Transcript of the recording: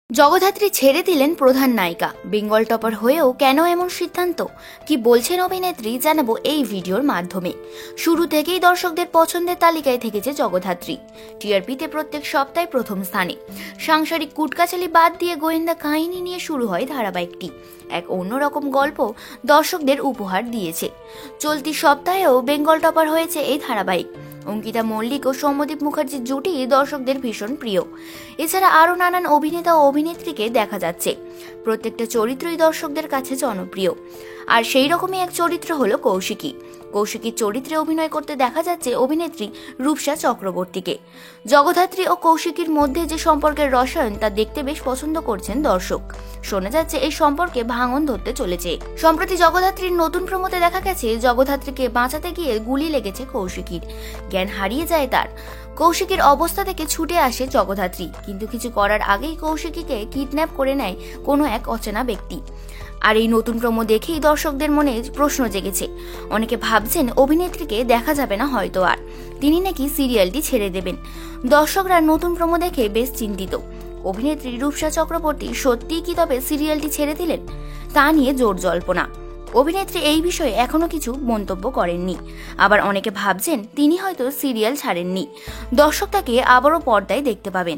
জগদ্ধাত্রী ছেড়ে দিলেন প্রধান নায়িকা। বেঙ্গল টপার হয়েও কেন এমন সিদ্ধান্ত, কি বলছেন অভিনেত্রী, জানাবো এই ভিডিওর মাধ্যমে। শুরু থেকেই দর্শকদের পছন্দের তালিকায় থেকেছে জগদ্ধাত্রী। টিআরপিতে প্রত্যেক সপ্তাহে প্রথম স্থানে। সাংসারিক কুটকাচালি বাদ দিয়ে গোয়েন্দা কাহিনী নিয়ে শুরু হয় ধারাবাহিকটি। এক অন্যরকম গল্প দর্শকদের উপহার দিয়েছে। চলতি সপ্তাহেও বেঙ্গল টপার হয়েছে এই ধারাবাহিক। অঙ্কিতা মল্লিক ও সৌম্যদীপ মুখার্জির জুটি দর্শকদের ভীষণ প্রিয়। এছাড়া আরও নানান অভিনেতা ও অভিনেত্রীকে দেখা যাচ্ছে। প্রত্যেকটা চরিত্রই দর্শকদের কাছে জনপ্রিয়। আর সেই রকমই এক চরিত্র হলো কৌশিকী। কৌশিকীর চরিত্রে অভিনয় করতে দেখা যাচ্ছে অভিনেত্রী রূপসা চক্রবর্তীকে। জগদ্ধাত্রী ও কৌশিকীর মধ্যে যে সম্পর্কের রসায়ন তা দেখতে বেশ পছন্দ করছেন দর্শক। শোনা যাচ্ছে এই সম্পর্কে ভাঙন ধরতে চলেছে। সম্প্রতি জগদ্ধাত্রীর নতুন প্রমোতে দেখা গেছে জগদ্ধাত্রীকে বাঁচাতে গিয়ে গুলি লেগেছে কৌশিকীর। জ্ঞান হারিয়ে যায় তার। কৌশিকীর অবস্থা থেকে ছুটে আসে জগদ্ধাত্রী, কিন্তু কিছু করার আগেই কৌশিকীকে কিডন্যাপ করে নেয় কোনো এক অচেনা ব্যক্তি। আর এই নতুন প্রোমো দেখেই দর্শকদের মনে প্রশ্ন জেগেছে। অনেকে ভাবছেন অভিনেত্রীকে দেখা যাবে না হয়তো আর, তিনি নাকি সিরিয়ালটি ছেড়ে দেবেন। দর্শকরা নতুন প্রোমো দেখে বেশ চিন্তিত। অভিনেত্রী রূপসা চক্রবর্তী সত্যিই কি তবে সিরিয়ালটি ছেড়ে দিলেন, তা নিয়ে জোর জল্পনা। অভিনেত্রী এই বিষয়ে এখনো কিছু মন্তব্য করেননি। আবার অনেকে ভাবছেন তিনি হয়তো সিরিয়াল ছাড়েননি, দর্শক তাকে আবারও পর্দায় দেখতে পাবেন।